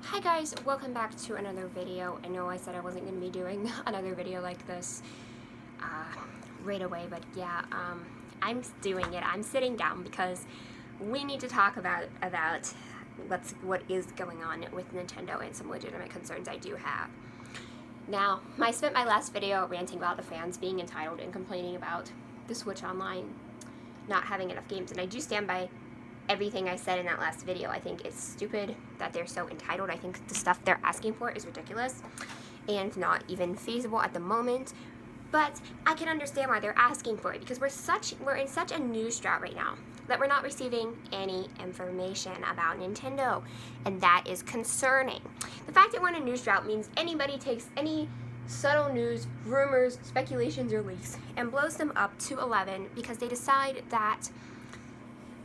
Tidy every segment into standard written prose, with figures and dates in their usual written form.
Hi guys, welcome back to another video. I know I said I wasn't going to be doing another video like this right away, but yeah, I'm doing it. I'm sitting down because we need to talk about what is going on with Nintendo and some legitimate concerns I do have. Now, I spent my last video ranting about the fans being entitled and complaining about the Switch Online not having enough games, and I do stand by everything I said in that last video. I think it's stupid that they're so entitled. I think the stuff they're asking for is ridiculous and not even feasible at the moment. But I can understand why they're asking for it, because we're in such a news drought right now that we're not receiving any information about Nintendo, and that is concerning. The fact that we're in a news drought means anybody takes any subtle news, rumors, speculations, or leaks and blows them up to 11 because they decide that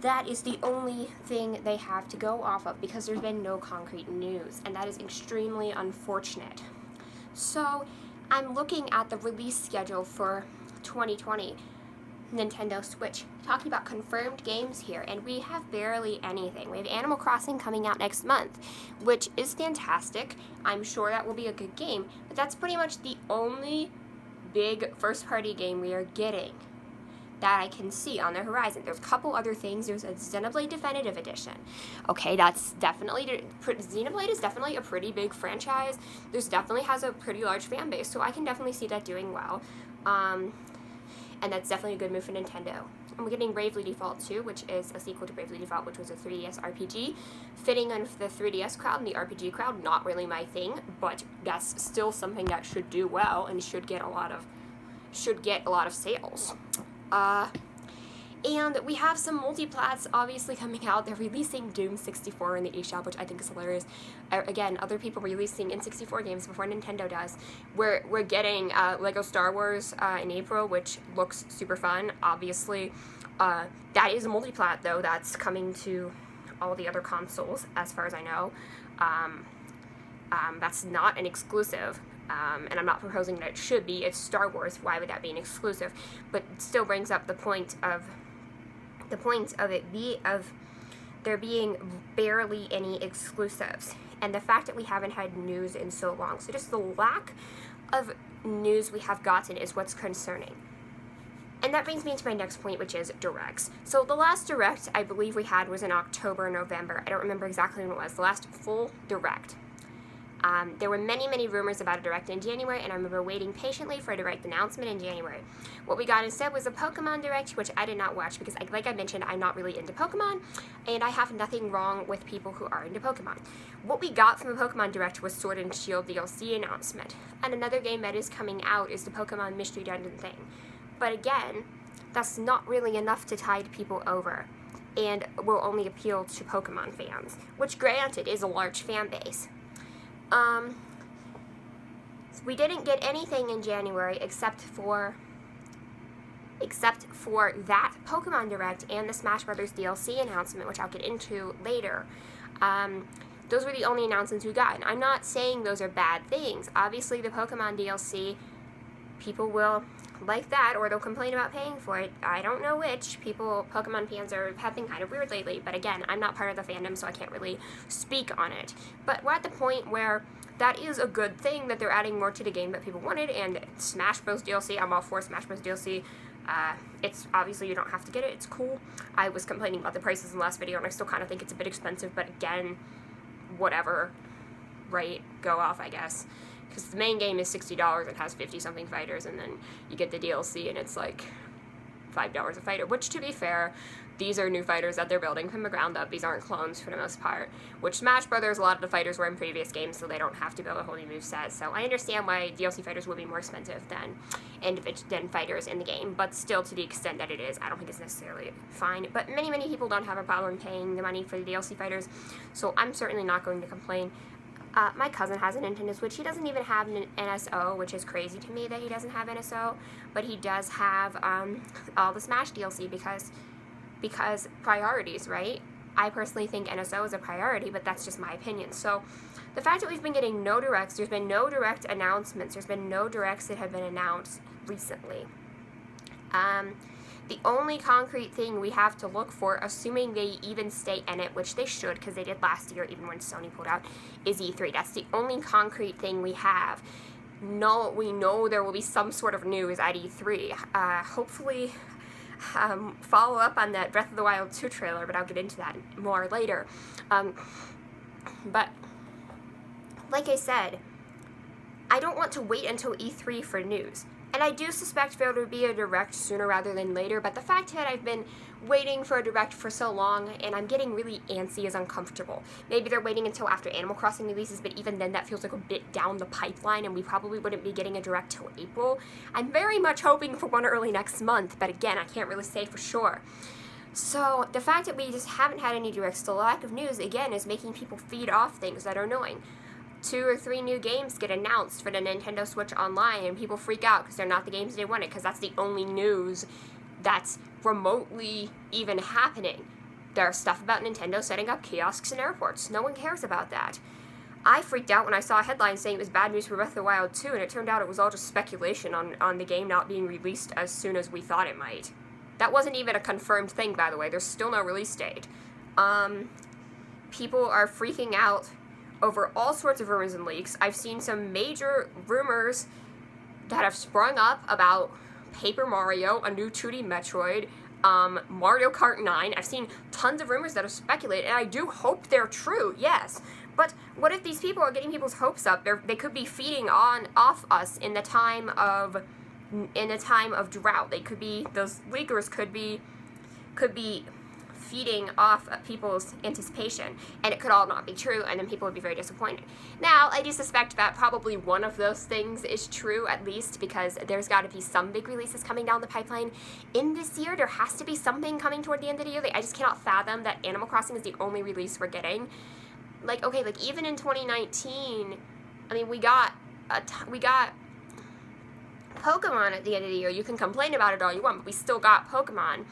that is the only thing they have to go off of, because there's been no concrete news, and that is extremely unfortunate. So I'm looking at the release schedule for 2020 Nintendo Switch, talking about confirmed games here, and we have barely anything. We have Animal Crossing coming out next month, which is fantastic. I'm sure that will be a good game, but that's pretty much the only big first-party game we are getting that I can see on the horizon. There's a couple other things. There's a Xenoblade Definitive Edition. Okay, Xenoblade is definitely a pretty big franchise. There's definitely has a pretty large fan base, so I can definitely see that doing well. And that's definitely a good move for Nintendo. And we're getting Bravely Default 2, which is a sequel to Bravely Default, which was a 3DS RPG. Fitting on the 3DS crowd and the RPG crowd, not really my thing, but that's still something that should do well and should get a lot of sales. And we have some multiplats obviously coming out. They're releasing Doom 64 in the eShop, which I think is hilarious. Again, other people releasing N64 games before Nintendo does. We're getting Lego Star Wars in April, which looks super fun. Obviously, that is a multiplat, though. That's coming to all the other consoles, as far as I know. That's not an exclusive. And I'm not proposing that it should be. It's Star Wars. Why would that be an exclusive? But it still brings up the point of there being barely any exclusives, and the fact that we haven't had news in so long. So just the lack of news we have gotten is what's concerning. And that brings me to my next point, which is directs. So the last direct I believe we had was in October, November. I don't remember exactly when it was. The last full direct. There were many rumors about a direct in January, and I remember waiting patiently for a direct announcement in January. What we got instead was a Pokemon Direct, which I did not watch because, like I mentioned, I'm not really into Pokemon, and I have nothing wrong with people who are into Pokemon. What we got from the Pokemon Direct was Sword and Shield DLC announcement, and another game that is coming out is the Pokemon Mystery Dungeon thing. But again, that's not really enough to tide people over, and will only appeal to Pokemon fans, which granted is a large fan base. We didn't get anything in January except for that Pokemon Direct and the Smash Brothers DLC announcement, which I'll get into later. Those were the only announcements we got, and I'm not saying those are bad things. Obviously, the Pokemon DLC, people will like that, or they'll complain about paying for it. I don't know which. Pokemon fans have been kind of weird lately, but again, I'm not part of the fandom, so I can't really speak on it. But we're at the point where that is a good thing that they're adding more to the game that people wanted, and Smash Bros. DLC, I'm all for Smash Bros. DLC. It's obviously you don't have to get it, it's cool. I was complaining about the prices in the last video, and I still kind of think it's a bit expensive, but again, whatever, right, go off, I guess. Because the main game is $60 and has 50-something fighters, and then you get the DLC and it's like $5 a fighter, which, to be fair, these are new fighters that they're building from the ground up. These aren't clones for the most part, which Smash Brothers, a lot of the fighters were in previous games, so they don't have to build a whole new moveset. So I understand why DLC fighters would be more expensive than fighters in the game, but still, to the extent that it is, I don't think it's necessarily fine. But many people don't have a problem paying the money for the DLC fighters, so I'm certainly not going to complain. My cousin has a Nintendo Switch. He doesn't even have an NSO, which is crazy to me that he doesn't have NSO, but he does have all the Smash DLC because priorities, right? I personally think NSO is a priority, but that's just my opinion. So the fact that we've been getting no directs, there's been no direct announcements, there's been no directs that have been announced recently. The only concrete thing we have to look for, assuming they even stay in it, which they should because they did last year even when Sony pulled out, is E3. That's the only concrete thing we have. No, we know there will be some sort of news at E3. Hopefully, follow up on that Breath of the Wild 2 trailer, but I'll get into that more later. But, like I said, I don't want to wait until E3 for news. And I do suspect there will be a Direct sooner rather than later, but the fact that I've been waiting for a Direct for so long and I'm getting really antsy is uncomfortable. Maybe they're waiting until after Animal Crossing releases, but even then that feels like a bit down the pipeline and we probably wouldn't be getting a Direct till April. I'm very much hoping for one early next month, but again, I can't really say for sure. So the fact that we just haven't had any Directs, the lack of news, again, is making people feed off things that are annoying. 2 or 3 new games get announced for the Nintendo Switch Online and people freak out because they're not the games they wanted because that's the only news that's remotely even happening. There's stuff about Nintendo setting up kiosks in airports. No one cares about that. I freaked out when I saw a headline saying it was bad news for Breath of the Wild 2 and it turned out it was all just speculation on the game not being released as soon as we thought it might. That wasn't even a confirmed thing, by the way. There's still no release date. People are freaking out over all sorts of rumors and leaks. I've seen some major rumors that have sprung up about Paper Mario, a new 2D Metroid, Mario Kart 9. I've seen tons of rumors that have speculated, and I do hope they're true, yes. But what if these people are getting people's hopes up? They could be feeding off us in the time of drought. They could be, those leakers could be feeding off people's anticipation, and it could all not be true, and then people would be very disappointed. Now, I do suspect that probably one of those things is true, at least, because there's got to be some big releases coming down the pipeline in this year. There has to be something coming toward the end of the year. I just cannot fathom that Animal Crossing is the only release we're getting. Like, okay, like, even in 2019, I mean, we got Pokemon at the end of the year. You can complain about it all you want, but we still got Pokemon.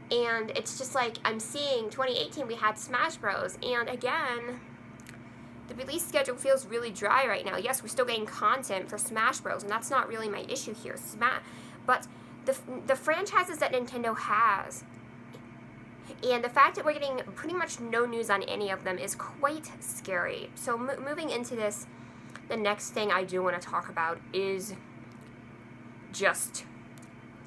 And it's just like, I'm seeing 2018 we had Smash Bros. And again, the release schedule feels really dry right now. Yes, we're still getting content for Smash Bros. And that's not really my issue here. But the franchises that Nintendo has, and the fact that we're getting pretty much no news on any of them is quite scary. So moving into this, the next thing I do want to talk about is just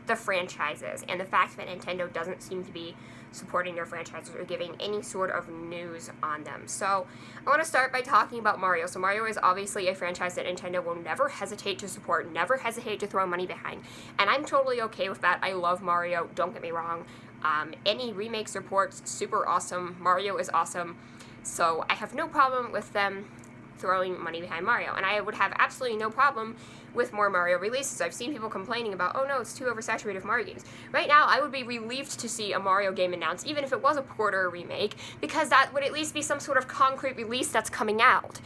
the franchises and the fact that Nintendo doesn't seem to be supporting their franchises or giving any sort of news on them. So I want to start by talking about Mario. So Mario is obviously a franchise that Nintendo will never hesitate to support, never hesitate to throw money behind, and I'm totally okay with that. I love Mario, don't get me wrong. Any remakes or ports, super awesome. Mario is awesome, so I have no problem with them throwing money behind Mario, and I would have absolutely no problem with more Mario releases. I've seen people complaining about, oh no, it's too oversaturated with Mario games. Right now, I would be relieved to see a Mario game announced, even if it was a port or a remake, because that would at least be some sort of concrete release that's coming out.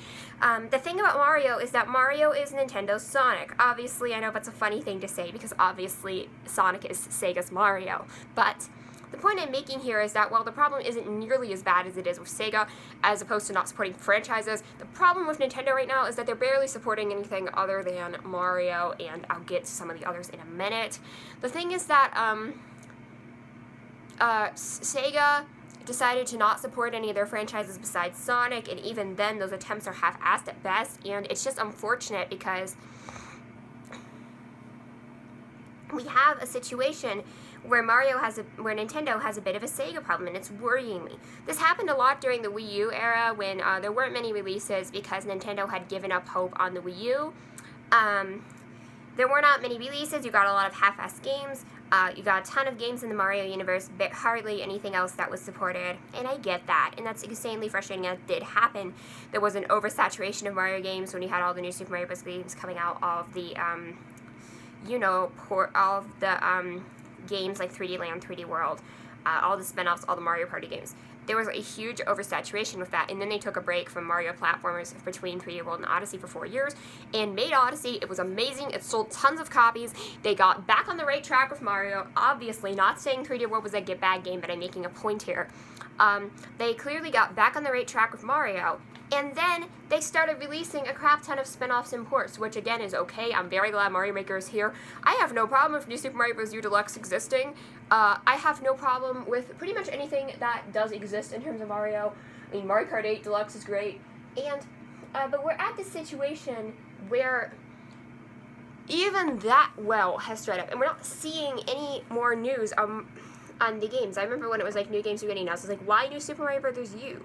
The thing about Mario is that Mario is Nintendo's Sonic. Obviously, I know that's a funny thing to say, because obviously Sonic is Sega's Mario, but the point I'm making here is that while the problem isn't nearly as bad as it is with Sega, as opposed to not supporting franchises, the problem with Nintendo right now is that they're barely supporting anything other than Mario, and I'll get to some of the others in a minute. The thing is that Sega decided to not support any of their franchises besides Sonic, and even then those attempts are half-assed at best, and it's just unfortunate because we have a situation where Nintendo has a bit of a Sega problem, and it's worrying me. This happened a lot during the Wii U era when there weren't many releases because Nintendo had given up hope on the Wii U. There were not many releases. You got a lot of half-assed games. You got a ton of games in the Mario universe, but hardly anything else that was supported, and I get that, and that's insanely frustrating. That did happen. There was an oversaturation of Mario games when you had all the new Super Mario Bros. Games coming out, all of the, all of the, games like 3D Land, 3D World, all the spin-offs, all the Mario Party games. There was a huge oversaturation with that, and then they took a break from Mario platformers between 3D World and Odyssey for 4 years, and made Odyssey. It was amazing. It sold tons of copies. They got back on the right track with Mario. Obviously, not saying 3D World was a bad game, but I'm making a point here. They clearly got back on the right track with Mario. And then they started releasing a crap ton of spin-offs and ports, which again is okay. I'm very glad Mario Maker is here. I have no problem with New Super Mario Bros. U Deluxe existing. I have no problem with pretty much anything that does exist in terms of Mario. I mean, Mario Kart 8 Deluxe is great. And, but we're at the situation where even that well has dried up, and we're not seeing any more news on the games. I remember when it was like new games were getting announced, I was like, why New Super Mario Bros. U?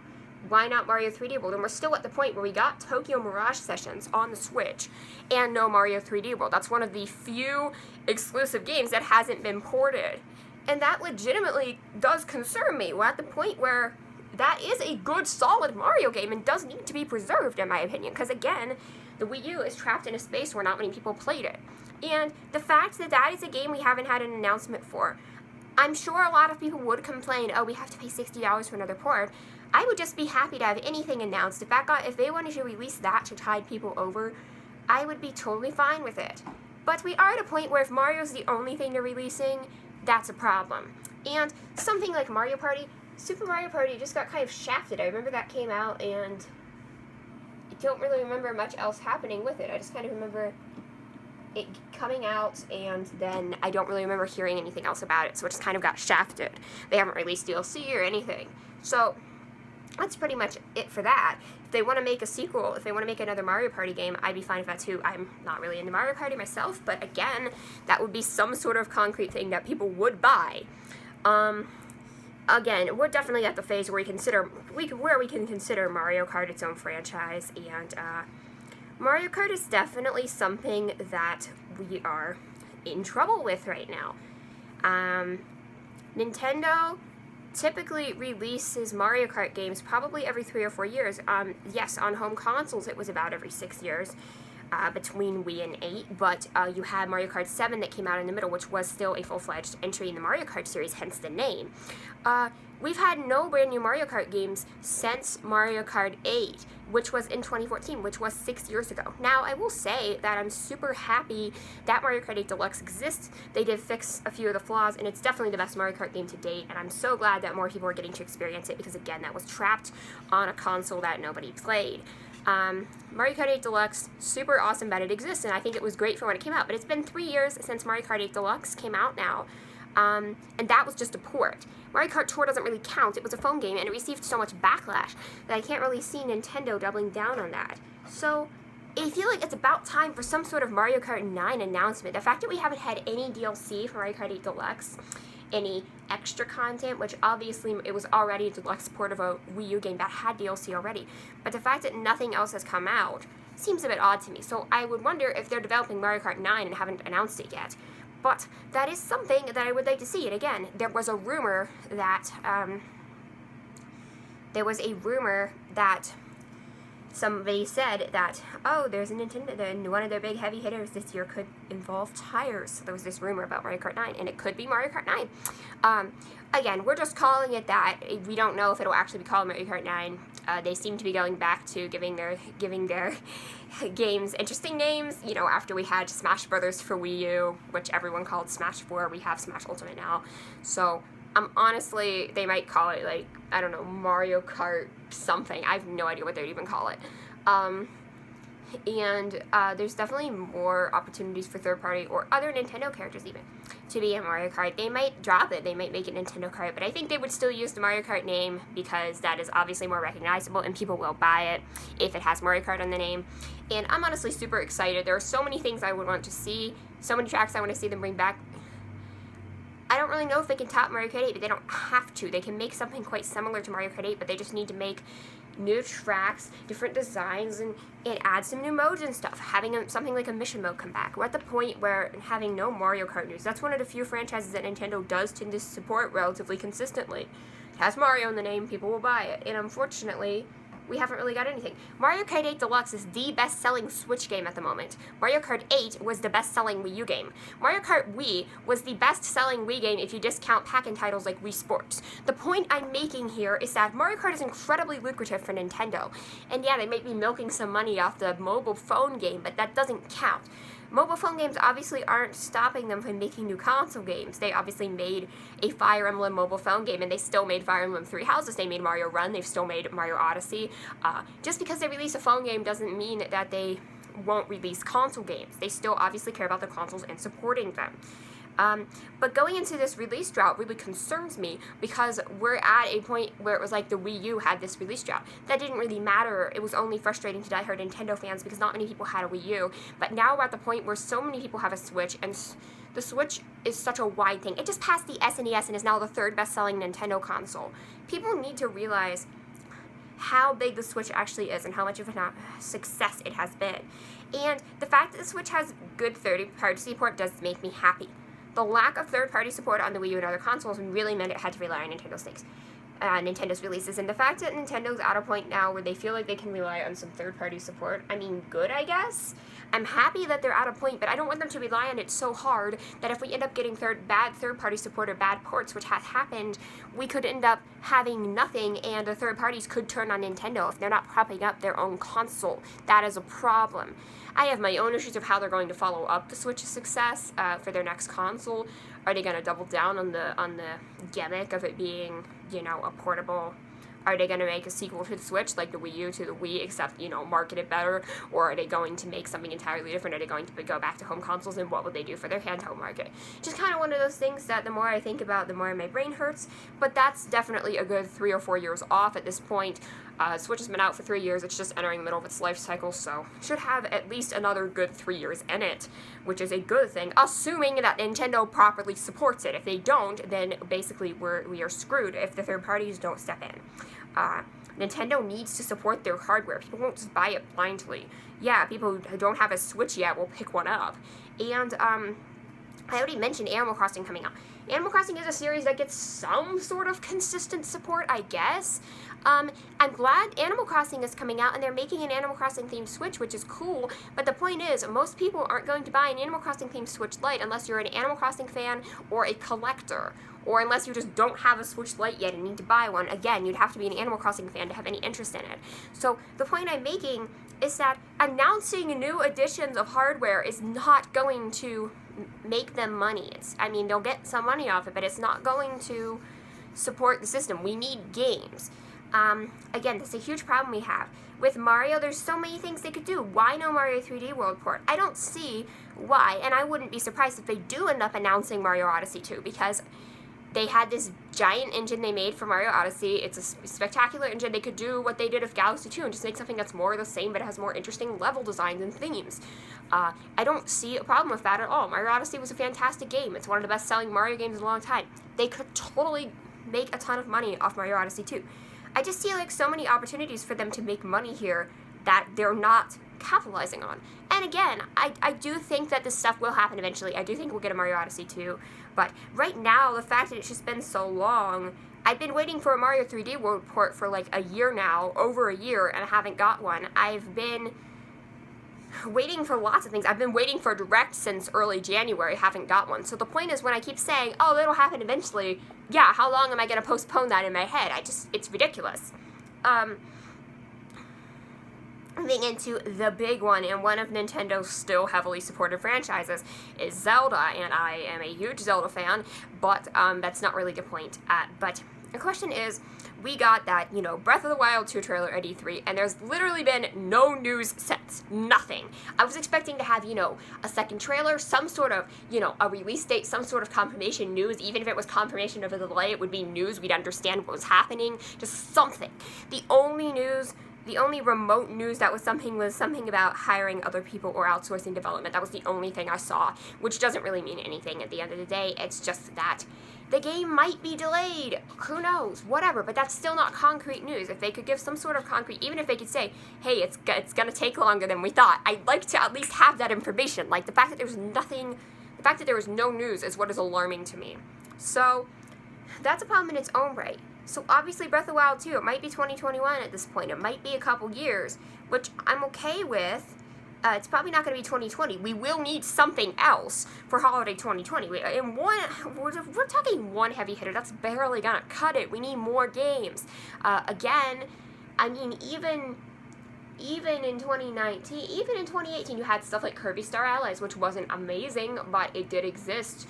Why not Mario 3D World? And we're still at the point where we got Tokyo Mirage Sessions on the Switch and no Mario 3D World. That's one of the few exclusive games that hasn't been ported. And that legitimately does concern me. We're at the point where that is a good, solid Mario game and does need to be preserved, in my opinion. Because again, the Wii U is trapped in a space where not many people played it. And the fact that that is a game we haven't had an announcement for, I'm sure a lot of people would complain, oh, we have to pay $60 for another port. I would just be happy to have anything announced. If they wanted to release that to tide people over, I would be totally fine with it. But we are at a point where if Mario's the only thing they're releasing, that's a problem. And something like Mario Party, Super Mario Party just got kind of shafted. I remember that came out, and I don't really remember much else happening with it. I just kind of remember it coming out, and then I don't really remember hearing anything else about it, so it just kind of got shafted. They haven't released DLC or anything. So that's pretty much it for that. If they want to make a sequel, if they want to make another Mario Party game, I'd be fine with that too. I'm not really into Mario Party myself, but again, that would be some sort of concrete thing that people would buy. Again, we're definitely at the phase where we can consider Mario Kart its own franchise, and Mario Kart is definitely something that we are in trouble with right now. Nintendo typically releases Mario Kart games probably every 3 or 4 years. Yes, on home consoles it was about every 6 years. Between Wii and 8, but you had Mario Kart 7 that came out in the middle, which was still a full-fledged entry in the Mario Kart series, hence the name. We've had no brand new Mario Kart games since Mario Kart 8, which was in 2014, which was 6 years ago. Now, I will say that I'm super happy that Mario Kart 8 Deluxe exists. They did fix a few of the flaws, and it's definitely the best Mario Kart game to date, and I'm so glad that more people are getting to experience it, because again, that was trapped on a console that nobody played. Mario Kart 8 Deluxe, super awesome that it exists, and I think it was great for when it came out, but it's been 3 years since Mario Kart 8 Deluxe came out now, and that was just a port. Mario Kart Tour doesn't really count. It was a phone game, and it received so much backlash that I can't really see Nintendo doubling down on that. So I feel like it's about time for some sort of Mario Kart 9 announcement. The fact that we haven't had any DLC for Mario Kart 8 Deluxe, any extra content, which obviously it was already a deluxe port of a Wii U game that had DLC already, but the fact that nothing else has come out seems a bit odd to me. So I would wonder if they're developing Mario Kart 9 and haven't announced it yet. But that is something that I would like to see. And again, there was a rumor that somebody said that, oh, there's a Nintendo, and one of their big heavy hitters this year could involve tires. There was this rumor about Mario Kart 9, and it could be Mario Kart 9. Again, we're just calling it that. We don't know if it'll actually be called Mario Kart 9. They seem to be going back to giving their games interesting names. You know, after we had Smash Brothers for Wii U, which everyone called Smash 4, we have Smash Ultimate now. So, honestly, they might call it, like, I don't know, Mario Kart something. I have no idea what they'd even call it. There's definitely more opportunities for third-party or other Nintendo characters even to be in Mario Kart. They might drop it, they might make it Nintendo Kart, but I think they would still use the Mario Kart name because that is obviously more recognizable and people will buy it if it has Mario Kart on the name. And I'm honestly super excited. There are so many things I would want to see, so many tracks I want to see them bring back. I don't really know if they can top Mario Kart 8, but they don't have to. They can make something quite similar to Mario Kart 8, but they just need to make new tracks, different designs, and add some new modes and stuff. Having something like a mission mode come back. We're at the point where having no Mario Kart news. That's one of the few franchises that Nintendo does tend to support relatively consistently. It has Mario in the name, people will buy it. And unfortunately, we haven't really got anything. Mario Kart 8 Deluxe is the best-selling Switch game at the moment. Mario Kart 8 was the best-selling Wii U game. Mario Kart Wii was the best-selling Wii game if you discount pack-in titles like Wii Sports. The point I'm making here is that Mario Kart is incredibly lucrative for Nintendo. And yeah, they may be milking some money off the mobile phone game, but that doesn't count. Mobile phone games obviously aren't stopping them from making new console games. They obviously made a Fire Emblem mobile phone game, and they still made Fire Emblem Three Houses. They made Mario Run. They've still made Mario Odyssey. Just because they release a phone game doesn't mean that they won't release console games. They still obviously care about the consoles and supporting them. But going into this release drought really concerns me, because we're at a point where it was like the Wii U had this release drought. That didn't really matter. It was only frustrating to diehard Nintendo fans because not many people had a Wii U. But now we're at the point where so many people have a Switch, and the Switch is such a wide thing. It just passed the SNES and is now the third best-selling Nintendo console. People need to realize how big the Switch actually is and how much of a success it has been. And the fact that the Switch has good third-party support does make me happy. The lack of third-party support on the Wii U and other consoles really meant it had to rely on Nintendo's releases, and the fact that Nintendo's at a point now where they feel like they can rely on some third-party support, I mean, good, I guess. I'm happy that they're at a point, but I don't want them to rely on it so hard that if we end up getting bad third-party support or bad ports, which has happened, we could end up having nothing, and the third parties could turn on Nintendo if they're not propping up their own console. That is a problem. I have my own issues of how they're going to follow up the Switch's success for their next console. Are they going to double down on the gimmick of it being, you know, a portable? Are they going to make a sequel to the Switch, like the Wii U to the Wii, except, you know, market it better? Or are they going to make something entirely different? Are they going to go back to home consoles, and what would they do for their handheld market? Just kind of one of those things that the more I think about, the more my brain hurts. But that's definitely a good 3 or 4 years off at this point. Switch has been out for 3 years. It's just entering the middle of its life cycle, so should have at least another good 3 years in it, which is a good thing, assuming that Nintendo properly supports it. If they don't, then basically we are screwed if the third parties don't step in. Nintendo needs to support their hardware. People won't just buy it blindly. Yeah, people who don't have a Switch yet will pick one up. And I already mentioned Animal Crossing coming out. Animal Crossing is a series that gets some sort of consistent support, I guess. I'm glad Animal Crossing is coming out, and they're making an Animal Crossing themed Switch, which is cool, but the point is, most people aren't going to buy an Animal Crossing themed Switch Lite unless you're an Animal Crossing fan or a collector, or unless you just don't have a Switch Lite yet and need to buy one. Again, you'd have to be an Animal Crossing fan to have any interest in it. So the point I'm making is that announcing new additions of hardware is not going to make them money. I mean, they'll get some money off it, but it's not going to support the system. We need games. Again, that's a huge problem we have. With Mario, there's so many things they could do. Why no Mario 3D World port? I don't see why, and I wouldn't be surprised if they do end up announcing Mario Odyssey 2, because they had this giant engine they made for Mario Odyssey. It's a spectacular engine. They could do what they did with Galaxy 2 and just make something that's more the same but has more interesting level designs and themes. I don't see a problem with that at all. Mario Odyssey was a fantastic game. It's one of the best-selling Mario games in a long time. They could totally make a ton of money off Mario Odyssey 2. I just see like so many opportunities for them to make money here that they're not capitalizing on. And again, I do think that this stuff will happen eventually. I do think we'll get a Mario Odyssey 2. But right now, the fact that it's just been so long, I've been waiting for a Mario 3D World port for like a year now, over a year, and I haven't got one. I've been waiting for lots of things. I've been waiting for a Direct since early January, haven't got one. So the point is, when I keep saying, oh, it'll happen eventually, yeah, how long am I going to postpone that in my head? It's ridiculous. Moving into the big one, and one of Nintendo's still heavily supported franchises, is Zelda, and I am a huge Zelda fan, but that's not really the point. But the question is, we got that, you know, Breath of the Wild 2 trailer at E3, and there's literally been no news since. Nothing. I was expecting to have, you know, a second trailer, some sort of, you know, a release date, some sort of confirmation news. Even if it was confirmation of a delay, it would be news. We'd understand what was happening. Just something. The only remote news that was something about hiring other people or outsourcing development. That was the only thing I saw, which doesn't really mean anything at the end of the day. It's just that the game might be delayed. Who knows? Whatever. But that's still not concrete news. If they could give some sort of concrete, even if they could say, hey, it's going to take longer than we thought, I'd like to at least have that information. Like, the fact that there was no news is what is alarming to me. So that's a problem in its own right. So obviously Breath of the Wild 2, it might be 2021 at this point. It might be a couple years, which I'm okay with. It's probably not going to be 2020. We will need something else for holiday 2020. We're talking one heavy hitter. That's barely going to cut it. We need more games. Again, I mean, even even in 2019, even in 2018, you had stuff like Kirby Star Allies, which wasn't amazing, but it did exist.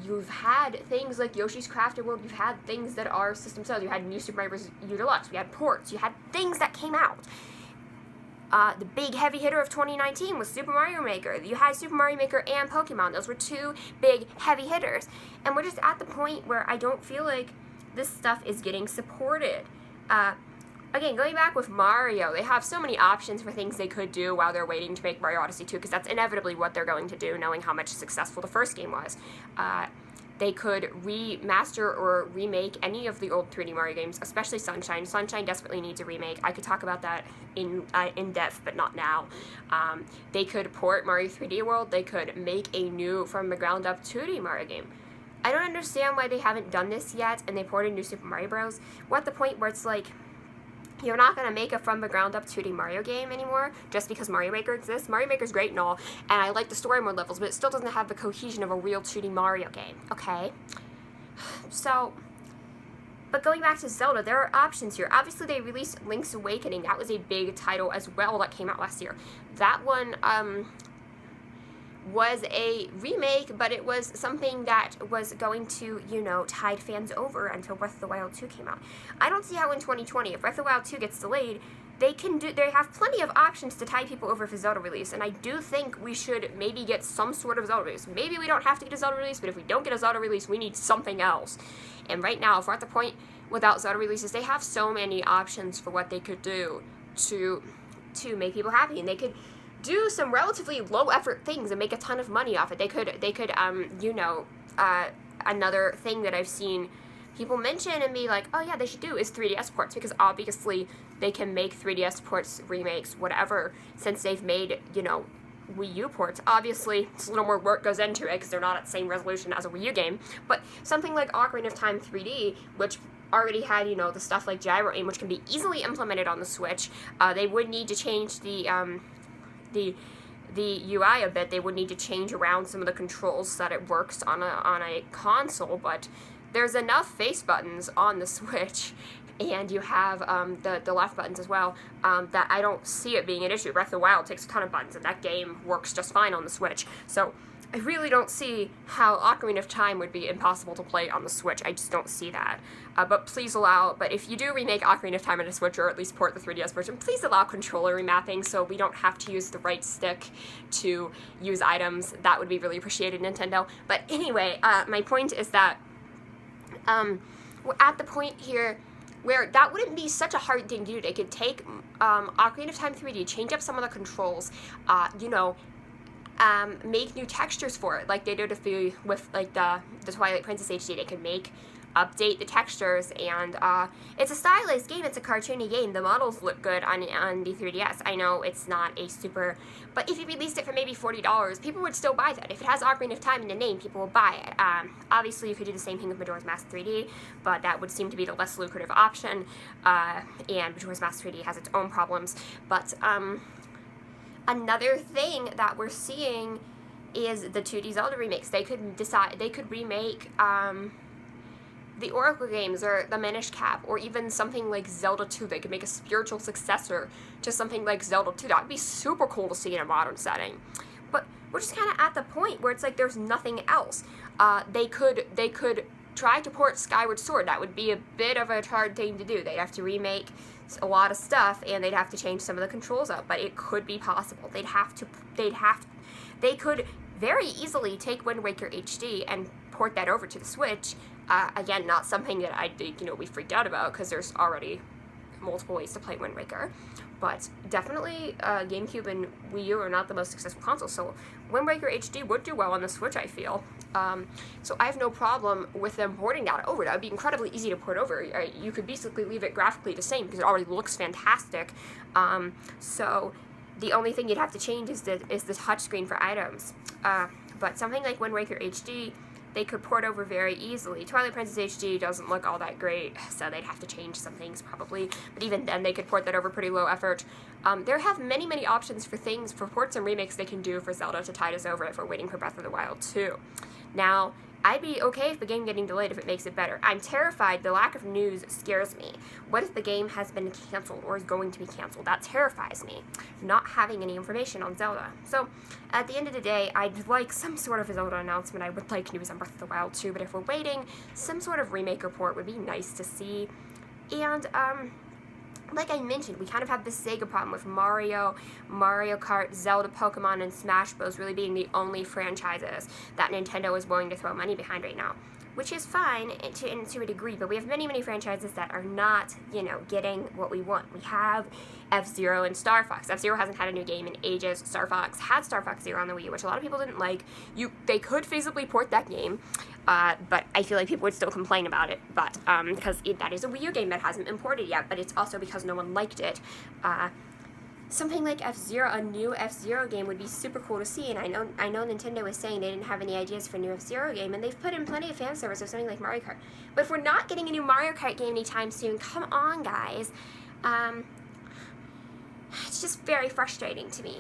You've had things like Yoshi's Crafted World, you've had things that are system sellers, you had New Super Mario Bros. U Deluxe, you had ports, you had things that came out. The big heavy hitter of 2019 was Super Mario Maker. You had Super Mario Maker and Pokemon. Those were two big heavy hitters. And we're just at the point where I don't feel like this stuff is getting supported. Again, going back with Mario, they have so many options for things they could do while they're waiting to make Mario Odyssey 2, because that's inevitably what they're going to do, knowing how much successful the first game was. They could remaster or remake any of the old 3D Mario games, especially Sunshine. Sunshine desperately needs a remake. I could talk about that in depth, but not now. They could port Mario 3D World. They could make a new, from the ground up, 2D Mario game. I don't understand why they haven't done this yet, and they ported New Super Mario Bros. We're at the point where it's like, you're not going to make a from-the-ground-up 2D Mario game anymore just because Mario Maker exists. Mario Maker's great and all, and I like the story mode levels, but it still doesn't have the cohesion of a real 2D Mario game, okay? So, but going back to Zelda, there are options here. Obviously, they released Link's Awakening. That was a big title as well that came out last year. That one, was a remake, but it was something that was going to, you know, tide fans over until Breath of the Wild 2 came out. I don't see how in 2020, if Breath of the Wild 2 gets delayed, they have plenty of options to tide people over for Zelda release, and I do think we should maybe get some sort of Zelda release. Maybe we don't have to get a Zelda release, but if we don't get a Zelda release, we need something else. And right now, if we're at the point without Zelda releases, they have so many options for what they could do to make people happy, and they could do some relatively low-effort things and make a ton of money off it. They could, you know, another thing that I've seen people mention and be like, oh yeah, they should do is 3DS ports, because obviously they can make 3DS ports, remakes, whatever, since they've made, you know, Wii U ports. Obviously, a little more work goes into it because they're not at the same resolution as a Wii U game, but something like Ocarina of Time 3D, which already had, you know, the stuff like gyro aim, which can be easily implemented on the Switch. They would need to change the UI a bit. They would need to change around some of the controls so that it works on a console, but there's enough face buttons on the Switch, and you have the left buttons as well, that I don't see it being an issue. Breath of the Wild takes a ton of buttons, and that game works just fine on the Switch. So I really don't see how Ocarina of Time would be impossible to play on the Switch. I just don't see that. But if you do remake Ocarina of Time on a Switch, or at least port the 3DS version, please allow controller remapping so we don't have to use the right stick to use items. That would be really appreciated, Nintendo. But anyway, my point is that we're at the point here where that wouldn't be such a hard thing to do. They could take Ocarina of Time 3D, change up some of the controls, you know, make new textures for it, like they did with like the Twilight Princess HD. They could update the textures, and it's a stylized game, it's a cartoony game. The models look good on the 3DS. I know it's not a super, but if you released it for maybe $40, people would still buy that. If it has Ocarina of Time in the name, people will buy it. Obviously, you could do the same thing with Majora's Mask 3D, but that would seem to be the less lucrative option, and Majora's Mask 3D has its own problems. But another thing that we're seeing is the 2D Zelda remakes. They could remake the Oracle games, or the Minish Cap, or even something like Zelda 2. They could make a spiritual successor to something like Zelda 2. That would be super cool to see in a modern setting. But we're just kind of at the point where it's like there's nothing else. They could try to port Skyward Sword. That would be a bit of a hard thing to do. They'd have to remake a lot of stuff, and they'd have to change some of the controls up, but it could be possible. They could very easily take Wind Waker HD and port that over to the Switch. Again, not something that I think, you know, we freaked out about, because there's already multiple ways to play Wind Waker. But definitely, GameCube and Wii U are not the most successful consoles, so Wind Waker HD would do well on the Switch, I feel. So I have no problem with them porting that over. That would be incredibly easy to port over. You could basically leave it graphically the same, because it already looks fantastic. So the only thing you'd have to change is the touchscreen for items. But something like Wind Waker HD, they could port over very easily. Twilight Princess HD doesn't look all that great, so they'd have to change some things probably. But even then, they could port that over pretty low effort. There have many, many options for ports and remakes they can do for Zelda to tide us over if we're waiting for Breath of the Wild 2. Now, I'd be okay if the game getting delayed if it makes it better. I'm terrified. The lack of news scares me. What if the game has been canceled or is going to be canceled? That terrifies me. Not having any information on Zelda. So, at the end of the day, I'd like some sort of a Zelda announcement. I would like news on Breath of the Wild too, but if we're waiting, some sort of remake report would be nice to see. And, like I mentioned, we kind of have this Sega problem with Mario, Mario Kart, Zelda, Pokemon, and Smash Bros. Really being the only franchises that Nintendo is willing to throw money behind right now. Which is fine to a degree, but we have many, many franchises that are not, getting what we want. We have F-Zero and Star Fox. F-Zero hasn't had a new game in ages. Star Fox had Star Fox Zero on the Wii U, which a lot of people didn't like. They could feasibly port that game, but I feel like people would still complain about it, but because that is a Wii U game that hasn't been ported yet, but it's also because no one liked it. Something like F-Zero, a new F-Zero game would be super cool to see, and I know Nintendo was saying they didn't have any ideas for a new F-Zero game, and they've put in plenty of fan service of something like Mario Kart. But if we're not getting a new Mario Kart game anytime soon, come on, guys. It's just very frustrating to me.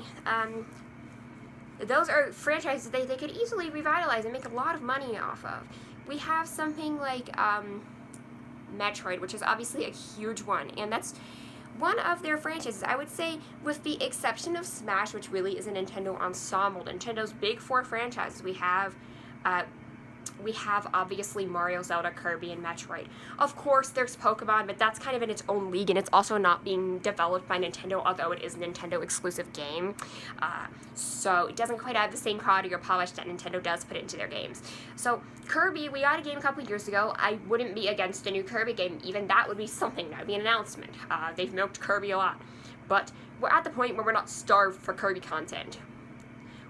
Those are franchises they could easily revitalize and make a lot of money off of. We have something like Metroid, which is obviously a huge one, and that's one of their franchises. I would say, with the exception of Smash, which really is a Nintendo ensemble, Nintendo's big four franchises, we have obviously Mario, Zelda, Kirby, and Metroid. Of course, there's Pokemon, but that's kind of in its own league, and it's also not being developed by Nintendo, although it is a Nintendo exclusive game. So it doesn't quite have the same quality or polish that Nintendo does put into their games. So Kirby, we got a game a couple years ago. I wouldn't be against a new Kirby game. Even that would be something. That would be an announcement. They've milked Kirby a lot. But we're at the point where we're not starved for Kirby content.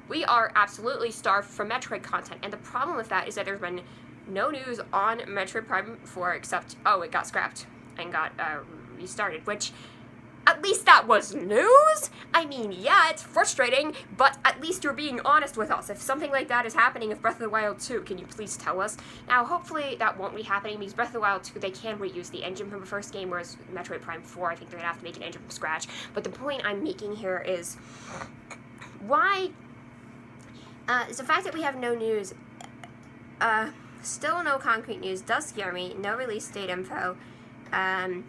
We are absolutely starved for Metroid content, and the problem with that is that there's been no news on Metroid Prime 4 except, it got scrapped and got restarted, which, at least that was news? I mean, yeah, it's frustrating, but at least you're being honest with us. If something like that is happening with Breath of the Wild 2, can you please tell us? Now, hopefully that won't be happening, because Breath of the Wild 2, they can reuse the engine from the first game, whereas Metroid Prime 4, I think they're going to have to make an engine from scratch. But the point I'm making here is, why... the fact that we have no news, still no concrete news, does scare me. No release date info, and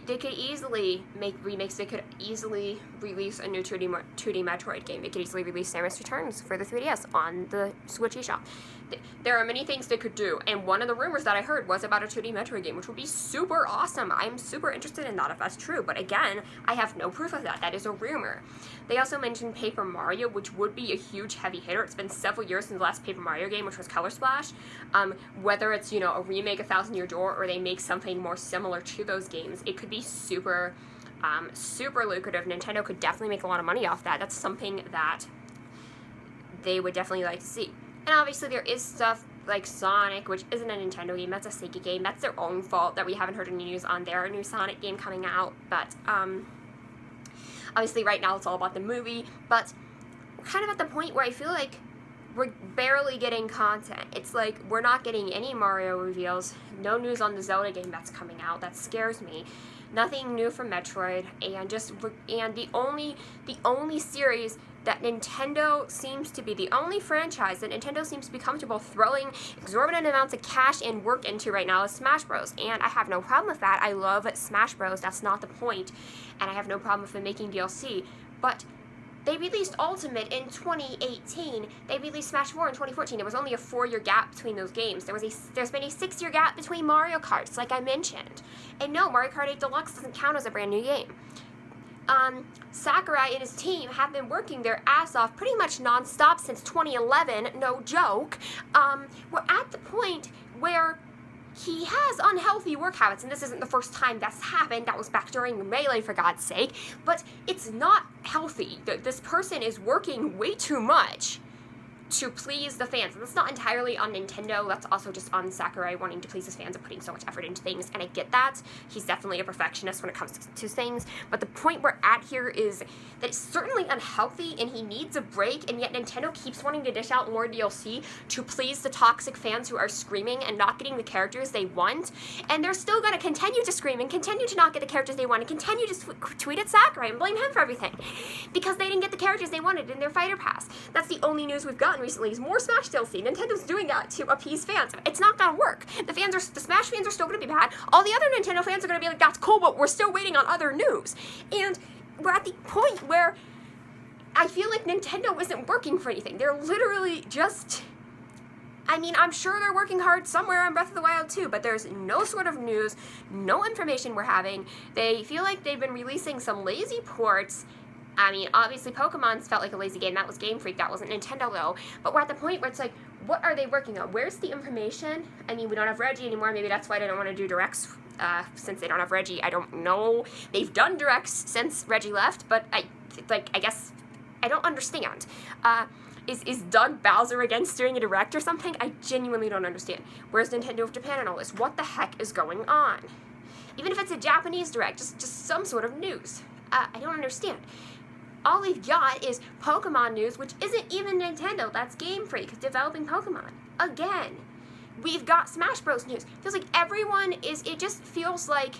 they could easily make remakes. They could easily release a new 2D Metroid game. They could easily release Samus Returns for the 3DS on the Switch eShop. There are many things they could do, and one of the rumors that I heard was about a 2D Metroid game, which would be super awesome. I'm super interested in that if that's true, but again, I have no proof of that. That is a rumor. They also mentioned Paper Mario, which would be a huge heavy hitter. It's been several years since the last Paper Mario game, which was Color Splash. Whether it's, a remake of Thousand Year Door or they make something more similar to those games, it could be super lucrative. Nintendo could definitely make a lot of money off that. That's something that they would definitely like to see. And obviously there is stuff like Sonic, which isn't a Nintendo game, that's a Sega game. That's their own fault that we haven't heard any news on their new Sonic game coming out. But obviously right now it's all about the movie. But we're kind of at the point where I feel like we're barely getting content. It's like we're not getting any Mario reveals, no news on the Zelda game that's coming out. That scares me. Nothing new from Metroid, and the only series that Nintendo seems to be, the only franchise that Nintendo seems to be comfortable throwing exorbitant amounts of cash and work into right now is Smash Bros. And I have no problem with that. I love Smash Bros. That's not the point. And I have no problem with them making DLC. But they released Ultimate in 2018. They released Smash 4 in 2014. There was only a 4-year gap between those games. There's been a 6-year gap between Mario Karts, like I mentioned. And no, Mario Kart 8 Deluxe doesn't count as a brand new game. Sakurai and his team have been working their ass off pretty much non-stop since 2011, no joke. We're at the point where he has unhealthy work habits, and this isn't the first time that's happened. That was back during Melee, for God's sake. But it's not healthy. This person is working way too much to please the fans. And that's not entirely on Nintendo. That's also just on Sakurai wanting to please his fans and putting so much effort into things. And I get that. He's definitely a perfectionist when it comes to things. But the point we're at here is that it's certainly unhealthy and he needs a break. And yet Nintendo keeps wanting to dish out more DLC to please the toxic fans who are screaming and not getting the characters they want. And they're still going to continue to scream and continue to not get the characters they want and continue to tweet at Sakurai and blame him for everything. Because they didn't get the characters they wanted in their Fighter Pass. That's the only news we've gotten recently is more Smash DLC. Nintendo's doing that to appease fans. It's not gonna work. The Smash fans are still gonna be bad. All the other Nintendo fans are gonna be like, that's cool, but we're still waiting on other news. And we're at the point where I feel like Nintendo isn't working for anything. They're literally just... I mean, I'm sure they're working hard somewhere on Breath of the Wild too, but there's no sort of news, no information we're having. They feel like they've been releasing some lazy ports. I mean, obviously Pokemon's felt like a lazy game. That was Game Freak. That wasn't Nintendo though. But we're at the point where it's like, what are they working on? Where's the information? I mean, we don't have Reggie anymore. Maybe that's why they don't want to do directs since they don't have Reggie. I don't know. They've done directs since Reggie left, but I guess I don't understand. Is Doug Bowser against doing a direct or something? I genuinely don't understand. Where's Nintendo of Japan and all this? What the heck is going on? Even if it's a Japanese direct, just some sort of news. I don't understand. All we've got is Pokemon news, which isn't even Nintendo. That's Game Freak developing Pokemon. Again, we've got Smash Bros. News. Feels like everyone is, it just feels like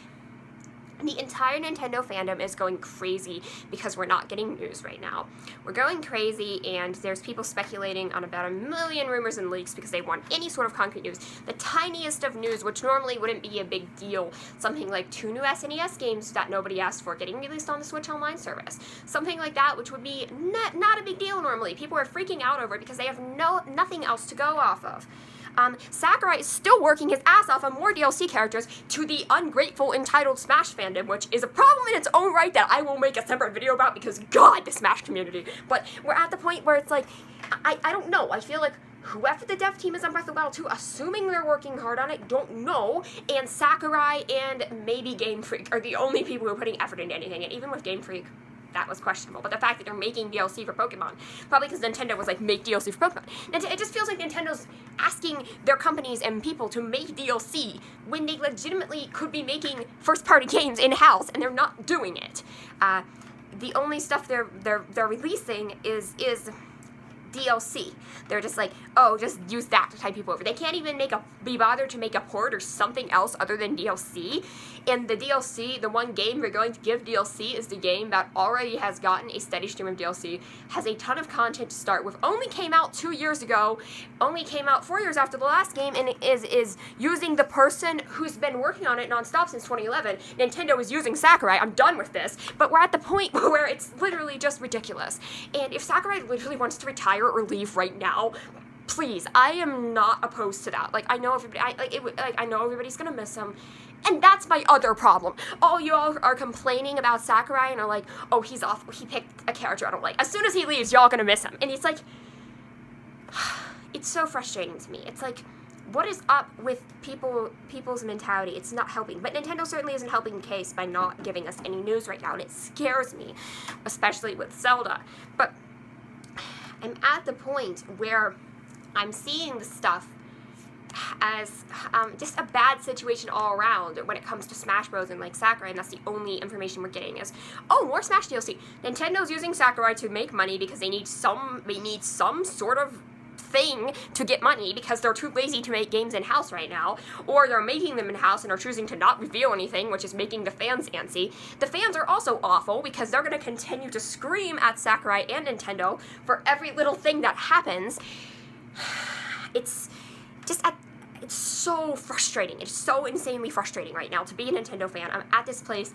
the entire Nintendo fandom is going crazy because we're not getting news right now. We're going crazy, and there's people speculating on about 1 million rumors and leaks because they want any sort of concrete news. The tiniest of news, which normally wouldn't be a big deal, something like 2 new SNES games that nobody asked for getting released on the Switch Online service. Something like that, which would be not a big deal normally. People are freaking out over it because they have nothing else to go off of. Sakurai is still working his ass off on more DLC characters to the ungrateful, entitled Smash fandom, which is a problem in its own right that I will make a separate video about because, God, the Smash community. But we're at the point where it's like, I don't know. I feel like whoever the dev team is on Breath of the Wild 2, assuming they're working hard on it, don't know, and Sakurai and maybe Game Freak are the only people who are putting effort into anything, and even with Game Freak, that was questionable. But the fact that they're making DLC for Pokemon, probably because Nintendo was like, make DLC for Pokemon. It just feels like Nintendo's asking their companies and people to make DLC when they legitimately could be making first-party games in-house, and they're not doing it. The only stuff they're releasing is DLC. They're just like, oh, just use that to tide people over. They can't even be bothered to make a port or something else other than DLC. And the DLC, the one game you're going to give DLC is the game that already has gotten a steady stream of DLC, has a ton of content to start with, only came out 2 years ago, only came out 4 years after the last game, and is using the person who's been working on it nonstop since 2011. Nintendo is using Sakurai. I'm done with this. But we're at the point where it's literally just ridiculous. And if Sakurai literally wants to retire or leave right now, please, I am not opposed to that. Like, I know I know everybody's gonna miss him, and that's my other problem. All you all are complaining about Sakurai and are like, oh, he's off, he picked a character I don't like. As soon as he leaves, y'all gonna miss him. And it's like, it's so frustrating to me. It's like, what is up with people's mentality? It's not helping. But Nintendo certainly isn't helping the case by not giving us any news right now, and it scares me, especially with Zelda. But I'm at the point where I'm seeing the stuff as just a bad situation all around when it comes to Smash Bros. And like Sakurai, and that's the only information we're getting is, oh, more Smash DLC. Nintendo's using Sakurai to make money because they need some sort of thing to get money because they're too lazy to make games in-house right now, or they're making them in-house and are choosing to not reveal anything, which is making the fans antsy. The fans are also awful because they're going to continue to scream at Sakurai and Nintendo for every little thing that happens. It's so frustrating. It's so insanely frustrating right now to be a Nintendo fan. I'm at this place.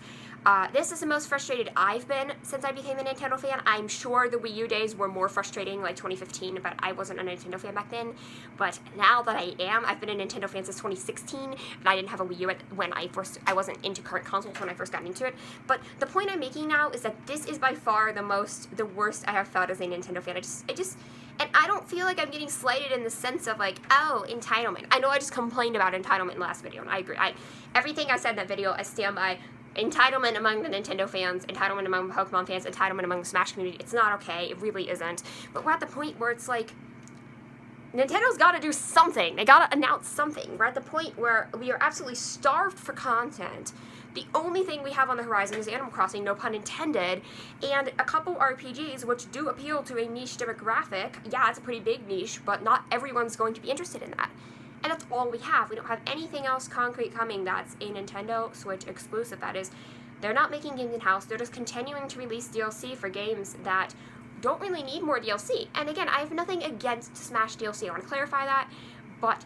This is the most frustrated I've been since I became a Nintendo fan. I'm sure the Wii U days were more frustrating, like 2015, but I wasn't a Nintendo fan back then. But now that I am, I've been a Nintendo fan since 2016, and I didn't have a Wii U when I wasn't into current consoles when I first got into it. But the point I'm making now is that this is by far the worst I have felt as a Nintendo fan. And I don't feel like I'm getting slighted in the sense of like, oh, entitlement. I know I just complained about entitlement in the last video, and I agree. Everything I said in that video, I stand by. Entitlement among the Nintendo fans, entitlement among the Pokemon fans, entitlement among the Smash community. It's not okay. It really isn't. But we're at the point where it's like, Nintendo's got to do something. They got to announce something. We're at the point where we are absolutely starved for content. The only thing we have on the horizon is Animal Crossing, no pun intended, and a couple RPGs which do appeal to a niche demographic. Yeah, it's a pretty big niche, but not everyone's going to be interested in that. And that's all we have. We don't have anything else concrete coming that's a Nintendo Switch exclusive. That is, they're not making games in-house. They're just continuing to release DLC for games that don't really need more DLC. And again, I have nothing against Smash DLC. I want to clarify that, but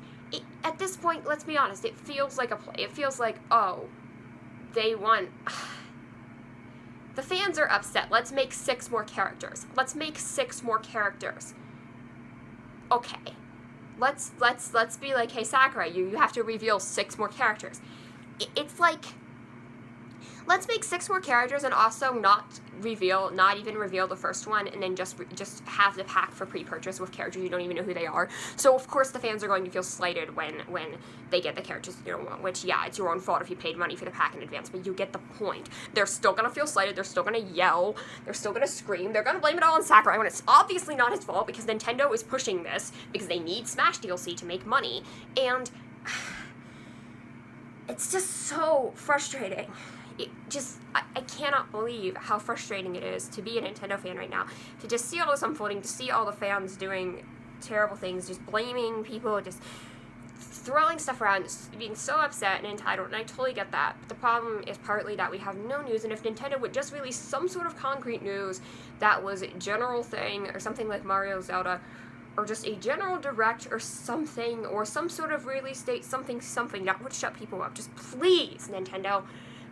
at this point, let's be honest, it feels like it feels like, oh, they want. The fans are upset. Let's make 6 more characters. Let's make 6 more characters. Okay. Let's be like, hey, Sakurai, you have to reveal 6 more characters. It's like, let's make 6 more characters and also not even reveal the first one, and then just have the pack for pre-purchase with characters you don't even know who they are. So of course the fans are going to feel slighted when they get the characters you don't want, which, yeah, it's your own fault if you paid money for the pack in advance, but you get the point. They're still gonna feel slighted, they're still gonna yell, they're still gonna scream, they're gonna blame it all on Sakurai when it's obviously not his fault, because Nintendo is pushing this because they need Smash DLC to make money, and it's just so frustrating. I cannot believe how frustrating it is to be a Nintendo fan right now, to just see all this unfolding, to see all the fans doing terrible things, just blaming people, just throwing stuff around, just being so upset and entitled, and I totally get that. But the problem is partly that we have no news, and if Nintendo would just release some sort of concrete news that was a general thing, or something like Mario, Zelda, or just a general direct or something, or some sort of release date, something, that would shut people up. Just please, Nintendo.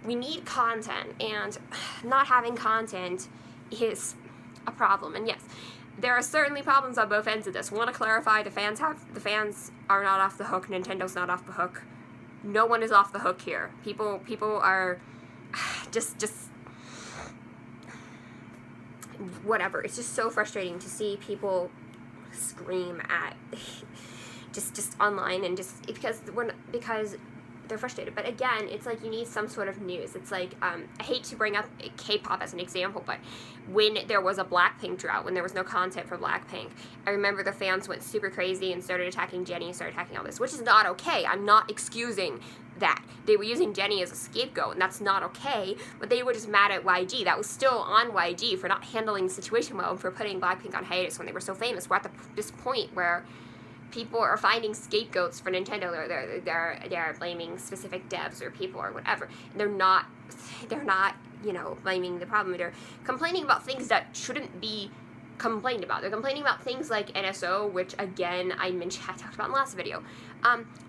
We need content, and not having content is a problem. And yes, there are certainly problems on both ends of this. I want to clarify, the fans are not off the hook. Nintendo's not off the hook. No one is off the hook here. People are just whatever. It's just so frustrating to see people scream at just online, and just because they're frustrated. But again, it's like you need some sort of news. It's like, I hate to bring up K-pop as an example, but when there was a Blackpink drought, when there was no content for Blackpink, I remember the fans went super crazy and started attacking Jennie and started attacking all this, which is not okay. I'm not excusing that. They were using Jennie as a scapegoat, and that's not okay, but they were just mad at YG. That was still on YG for not handling the situation well and for putting Blackpink on hiatus when they were so famous. We're at this point where people are finding scapegoats for Nintendo. They're blaming specific devs or people or whatever. They're not, blaming the problem. They're complaining about things that shouldn't be complained about. They're complaining about things like NSO, which again I talked about in the last video.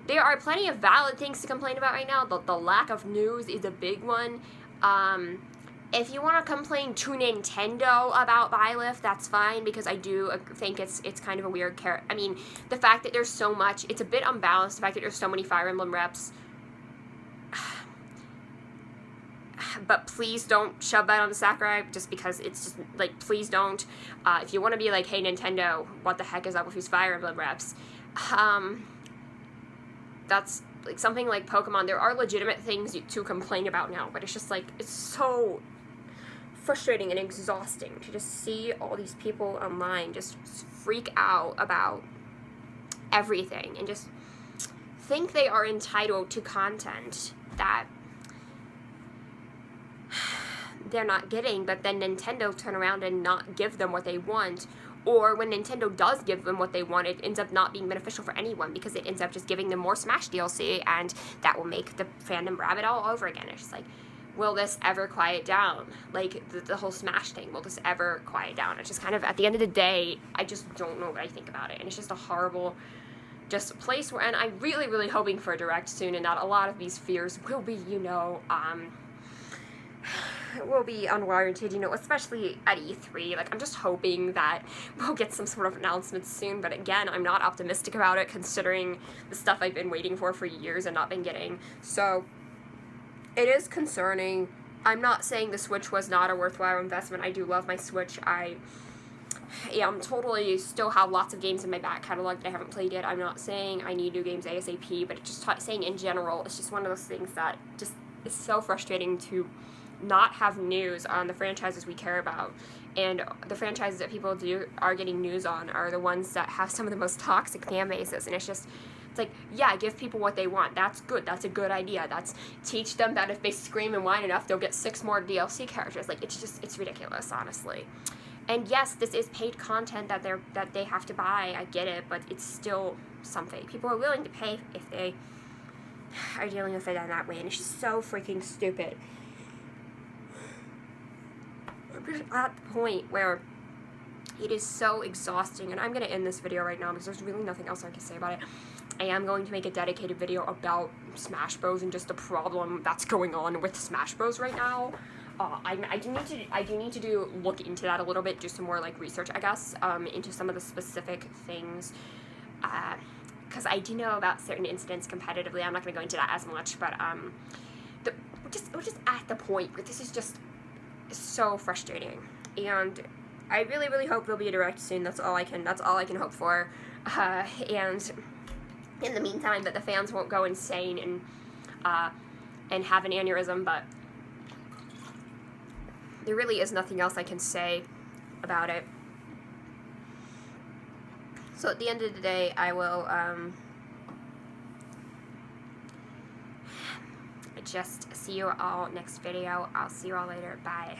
There are plenty of valid things to complain about right now. The lack of news is a big one. If you want to complain to Nintendo about Byleth, that's fine, because I do think it's kind of a weird character. I mean, the fact that there's so much, it's a bit unbalanced, the fact that there's so many Fire Emblem reps. But please don't shove that on the Sakurai, just because it's just, like, please don't. If you want to be like, hey, Nintendo, what the heck is up with these Fire Emblem reps? That's, like, something like Pokemon. There are legitimate things to complain about now, but it's just, like, it's so frustrating and exhausting to just see all these people online just freak out about everything and just think they are entitled to content that they're not getting, but then Nintendo turn around and not give them what they want, or when Nintendo does give them what they want, it ends up not being beneficial for anyone, because it ends up just giving them more Smash DLC, and that will make the fandom rabbit all over again. It's just like, will this ever quiet down? Like, the whole Smash thing, will this ever quiet down? It's just kind of, at the end of the day, I just don't know what I think about it, and it's just a horrible just place where, and I'm really, really hoping for a Direct soon, and that a lot of these fears will be, will be unwarranted, especially at E3. Like, I'm just hoping that we'll get some sort of announcements soon, but again, I'm not optimistic about it, considering the stuff I've been waiting for years and not been getting. So it is concerning. I'm not saying the Switch was not a worthwhile investment. I do love my Switch. I'm totally still have lots of games in my back catalog that I haven't played yet. I'm not saying I need new games ASAP, but it's just saying in general, it's just one of those things that just is so frustrating to not have news on the franchises we care about. And the franchises that people are getting news on are the ones that have some of the most toxic fan bases, and it's like, yeah, give people what they want. That's good. That's a good idea. That's teach them that if they scream and whine enough, they'll get 6 more DLC characters. Like, it's ridiculous, honestly. And yes, this is paid content that they have to buy. I get it, but it's still something. People are willing to pay if they are dealing with it in that way, and it's just so freaking stupid. I'm just at the point where It is so exhausting, and I'm going to end this video right now because there's really nothing else I can say about it. I am going to make a dedicated video about Smash Bros. And just the problem that's going on with Smash Bros. Right now. I do need to look into that a little bit, do some more like research, I guess, into some of the specific things, because I do know about certain incidents competitively. I'm not going to go into that as much, but we're just at the point where this is just so frustrating, and I really, really hope there'll be a direct soon. That's all I can hope for, and in the meantime, that the fans won't go insane and have an aneurysm, but there really is nothing else I can say about it. So at the end of the day, I will just see you all next video. I'll see you all later. Bye.